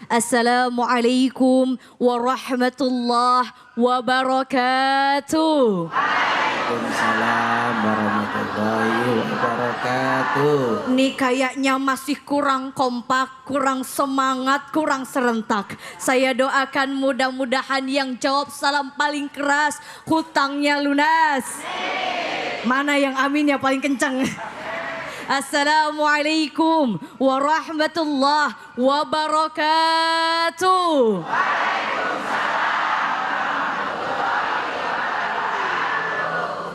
Assalamualaikum warahmatullahi wabarakatuh. Waalaikumsalam warahmatullahi wabarakatuh. Nih kayaknya masih kurang kompak, kurang semangat, kurang serentak. Saya doakan mudah-mudahan yang jawab salam paling keras hutangnya lunas. Mana yang amin ya paling kencang? Assalamualaikum warahmatullahi wabarakatuh.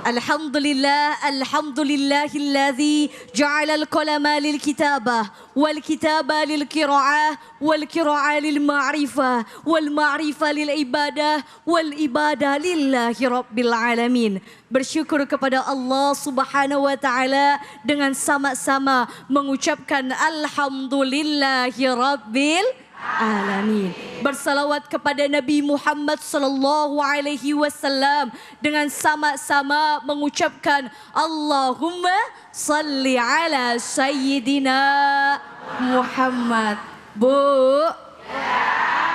Alhamdulillah, alhamdulillahilladzi ja'ala al-qalama lil-kitabah wal-kitaba lil-qira'ah wal-qira'ah lil-ma'rifah wal-ma'rifah lil-ibadah wal-ibadah lillahi rabbil alamin. Bersyukur kepada Allah Subhanahu wa taala dengan sama-sama mengucapkan alhamdulillahi rabbil alamin. Bersalawat kepada Nabi Muhammad sallallahu alaihi wasallam dengan sama-sama mengucapkan Allahumma salli ala sayyidina Muhammad. Bu.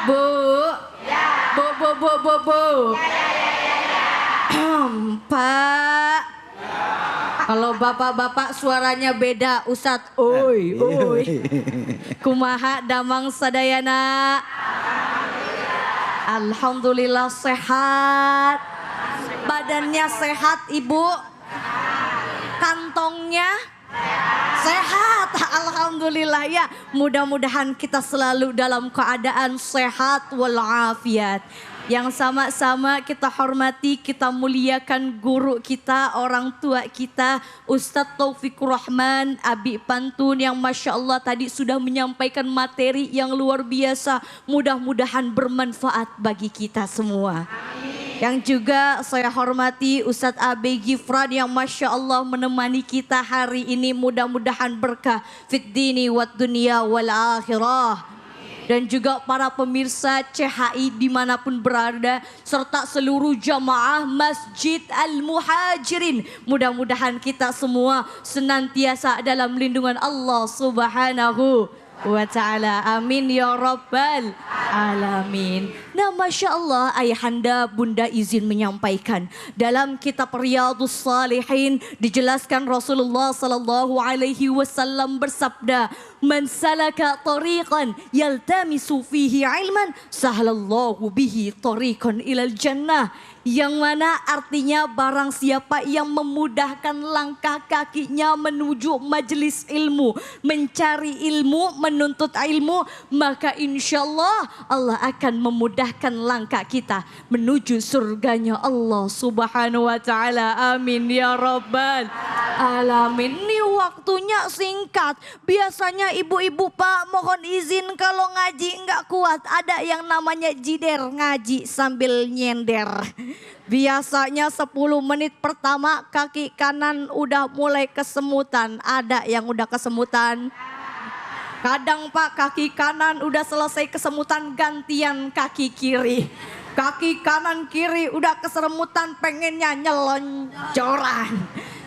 Bu. Bu. Pak. Kalau bapak-bapak suaranya beda, Ustadz. Oi. Kumaha damang sadayana. Alhamdulillah sehat. Badannya sehat, Ibu. Kantongnya sehat. Alhamdulillah ya. Mudah-mudahan kita selalu dalam keadaan sehat walafiat. Yang sama-sama kita hormati, kita muliakan guru kita, orang tua kita, Ustadz Taufikur Rahman, Abi Pantun yang Masya Allah tadi sudah menyampaikan materi yang luar biasa. Mudah-mudahan bermanfaat bagi kita semua. Amin. Yang juga saya hormati Ustadz Abi Gifran yang Masya Allah menemani kita hari ini. Mudah-mudahan berkah fid dini wad dunya wal akhirah. Dan juga para pemirsa CHI dimanapun berada serta seluruh jamaah Masjid Al-Muhajirin. Mudah-mudahan kita semua senantiasa dalam lindungan Allah Subhanahu wa ta'ala. Amin ya rabbal alamin. Nah Masya Allah ayahanda bunda izin menyampaikan. Dalam kitab Riyadhus Shalihin dijelaskan Rasulullah sallallahu alaihi wasallam bersabda, "Man salaka tariqan yaltamisu fihi ilman, sahhalallahu bihi tariqan ilal jannah." Yang mana artinya barang siapa yang memudahkan langkah kakinya menuju majelis ilmu, mencari ilmu, menuntut ilmu, maka insya Allah akan memudahkan langkah kita menuju surganya Allah Subhanahu wa ta'ala. Amin ya rabbal alamin. Ini waktunya singkat. Biasanya ibu-ibu Pak mohon izin kalau ngaji enggak kuat. Ada yang namanya jider, ngaji sambil nyender. Biasanya 10 menit pertama kaki kanan udah mulai kesemutan. Ada yang udah kesemutan. Kadang Pak kaki kanan udah selesai kesemutan gantian kaki kiri. Kaki kanan kiri udah kesemutan pengennya nyelonjoran.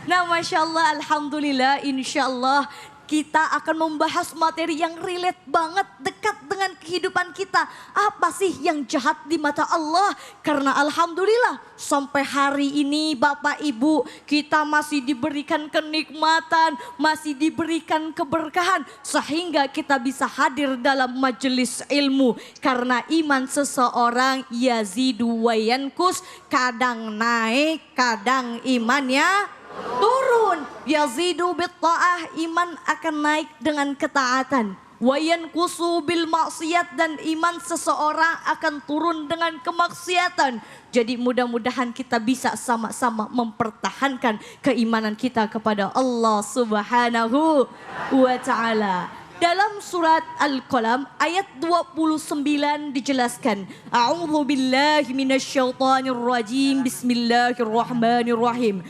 Nah Masya Allah Alhamdulillah Insya Allah kita akan membahas materi yang relate banget, dekat dengan kehidupan kita. Apa sih yang jahat di mata Allah? Karena Alhamdulillah sampai hari ini Bapak Ibu kita masih diberikan kenikmatan, masih diberikan keberkahan. Sehingga kita bisa hadir dalam majelis ilmu. Karena iman seseorang yazidu wa yankus, kadang naik, kadang imannya turun. Yazidu bitta'ah, iman akan naik dengan ketaatan. Wayan kusu bil maksiat, dan iman seseorang akan turun dengan kemaksiatan. Jadi mudah-mudahan kita bisa sama-sama mempertahankan keimanan kita kepada Allah Subhanahu wa ta'ala. Dalam surat Al-Qalam ayat 29 dijelaskan. A'udzu billahi minasyaitonir rajim. Bismillahirrahmanirrahim.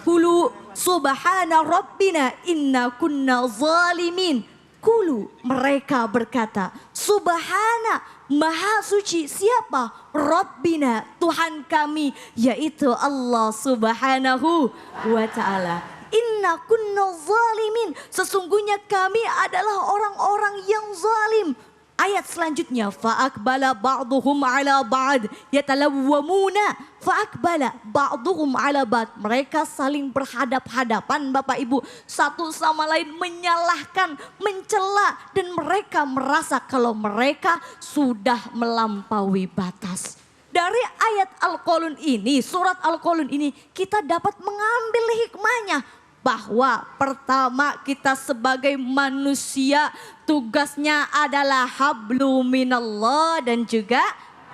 Kulu subhana rabbina inna kunna zalimin. Kulu, mereka berkata, subhana, maha suci siapa? Rabbina, Tuhan kami, yaitu Allah Subhanahu wa ta'ala. Inna kunna zalimin, sesungguhnya kami adalah orang-orang yang zalim. Ayat selanjutnya, fa'akbala ba'duhum ala ba'd yatalawwamuna. Fa'akbala ba'duhum ala ba'd. Mereka saling berhadap-hadapan Bapak Ibu. Satu sama lain menyalahkan, mencela. Dan mereka merasa kalau mereka sudah melampaui batas. Dari ayat Al-Qalun ini, surat Al-Qalun ini kita dapat mengambil hikmahnya. Bahwa pertama kita sebagai manusia tugasnya adalah hablu minallah dan juga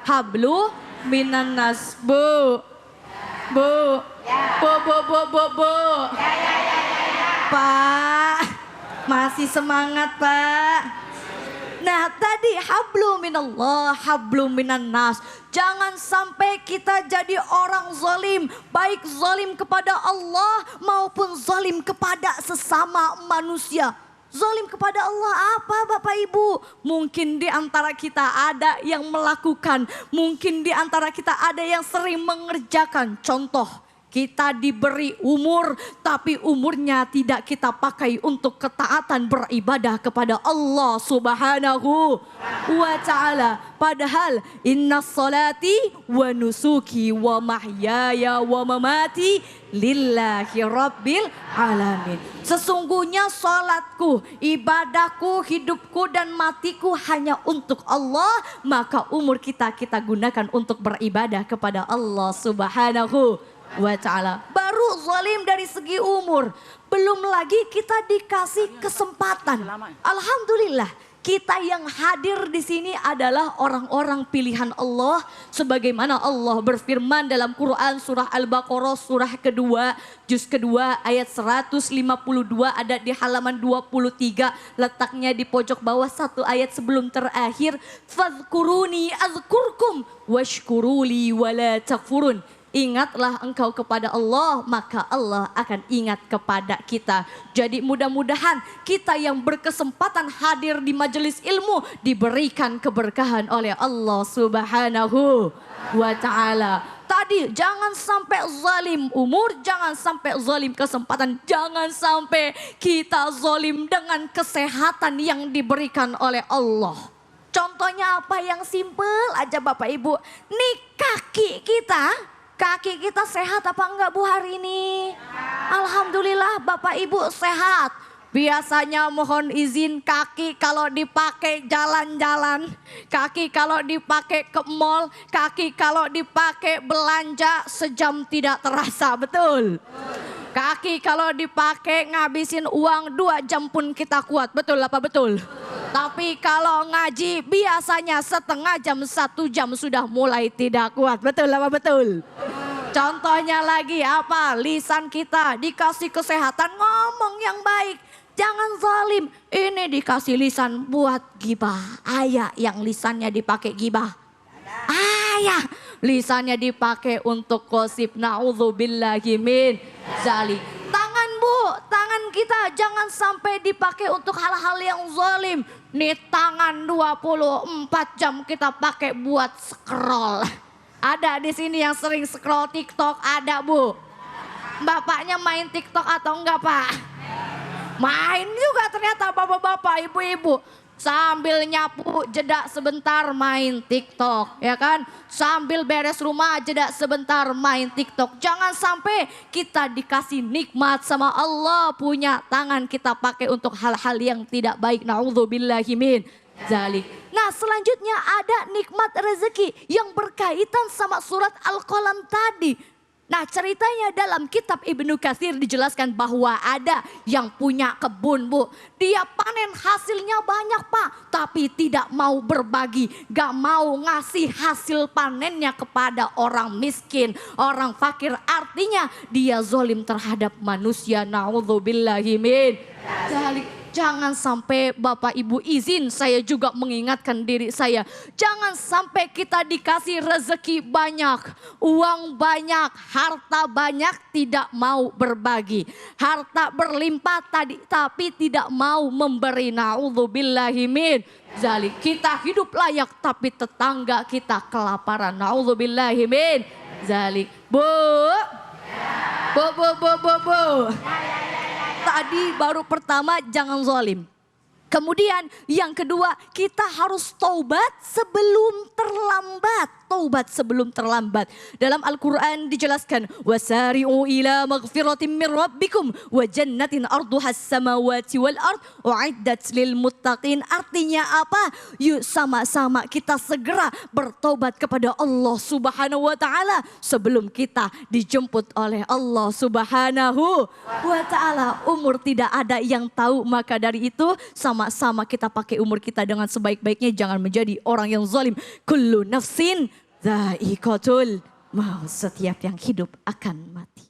hablu minannas. Bu. Pak, masih semangat Pak. Nah tadi hablu minallah, hablu minannas. Jangan sampai kita jadi orang zalim. Baik zalim kepada Allah maupun zalim kepada sesama manusia. Zalim kepada Allah apa Bapak Ibu? Mungkin di antara kita ada yang melakukan. Mungkin di antara kita ada yang sering mengerjakan. Contoh. Kita diberi umur tapi umurnya tidak kita pakai untuk ketaatan beribadah kepada Allah Subhanahu wa ta'ala. Padahal inna salati wa nusuki wa mahyaya wa mamati lillahi rabbil alamin. Sesungguhnya salatku, ibadahku, hidupku dan matiku hanya untuk Allah. Maka umur kita gunakan untuk beribadah kepada Allah Subhanahu wa ta'ala. Baru zalim dari segi umur. Belum lagi kita dikasih kesempatan. Alhamdulillah kita yang hadir di sini adalah orang-orang pilihan Allah. Sebagaimana Allah berfirman dalam Quran surah Al-Baqarah surah kedua. Juz kedua ayat 152 ada di halaman 23. Letaknya di pojok bawah satu ayat sebelum terakhir. Fadhkuruni azkurkum washkuruli wala takfurun. Ingatlah engkau kepada Allah, maka Allah akan ingat kepada kita. Jadi mudah-mudahan kita yang berkesempatan hadir di majelis ilmu diberikan keberkahan oleh Allah Subhanahu wa ta'ala. Tadi jangan sampai zalim umur, jangan sampai zalim kesempatan, jangan sampai kita zalim dengan kesehatan yang diberikan oleh Allah. Contohnya apa yang simpel aja Bapak Ibu, nih kaki kita sehat apa enggak Bu hari ini? Alhamdulillah Bapak Ibu sehat. Biasanya mohon izin kaki kalau dipakai jalan-jalan. Kaki kalau dipakai ke mall. Kaki kalau dipakai belanja sejam tidak terasa, betul? Kaki kalau dipakai ngabisin uang 2 jam pun kita kuat, betul apa betul? Tapi kalau ngaji biasanya setengah jam 1 jam sudah mulai tidak kuat, betul apa betul? Contohnya lagi apa? Lisan kita dikasih kesehatan ngomong yang baik. Jangan zalim. Ini dikasih lisan buat gibah. Ayah yang lisannya dipakai gibah. Ayah lisannya dipakai untuk gosip. Na'udzubillahi min zalik. Tangan Bu, tangan kita jangan sampai dipakai untuk hal-hal yang zalim. Nih tangan 24 jam kita pakai buat scroll. Ada di sini yang sering scroll TikTok, ada Bu. Bapaknya main TikTok atau enggak Pak? Main juga ternyata bapak-bapak, ibu-ibu. Sambil nyapu jeda sebentar main TikTok, ya kan? Sambil beres rumah jeda sebentar main TikTok. Jangan sampai kita dikasih nikmat sama Allah, punya tangan kita pakai untuk hal-hal yang tidak baik. Na'udzubillahi min zalik. Nah selanjutnya ada nikmat rezeki yang berkaitan sama surat Al-Qalam tadi. Nah ceritanya dalam kitab Ibnu Katsir dijelaskan bahwa ada yang punya kebun Bu. Dia panen hasilnya banyak Pak, tapi tidak mau berbagi. Gak mau ngasih hasil panennya kepada orang miskin, orang fakir. Artinya dia zalim terhadap manusia. Na'udzubillahi min dzalik. Jangan sampai Bapak Ibu izin saya juga mengingatkan diri saya. Jangan sampai kita dikasih rezeki banyak, uang banyak, harta banyak tidak mau berbagi. Harta berlimpah tadi tapi tidak mau memberi. Na'udzubillahi min dzalik. Kita hidup layak tapi tetangga kita kelaparan. Na'udzubillahi min dzalik. Bu. Tadi baru pertama jangan zalim. Kemudian yang kedua, kita harus taubat sebelum terlambat. Taubat sebelum terlambat. Dalam Al-Quran dijelaskan, wasari'u ila maghfiratin min rabbikum wa jannatin arduhas samawati wal ard u'iddat lil muttaqin. Artinya apa? Yuk sama-sama kita segera bertobat kepada Allah Subhanahu wa taala sebelum kita dijemput oleh Allah Subhanahu wa taala. Umur tidak ada yang tahu, maka dari itu sama-sama kita pakai umur kita dengan sebaik-baiknya, jangan menjadi orang yang zalim. Kullu nafsin dha'iqatul maut, setiap yang hidup akan mati.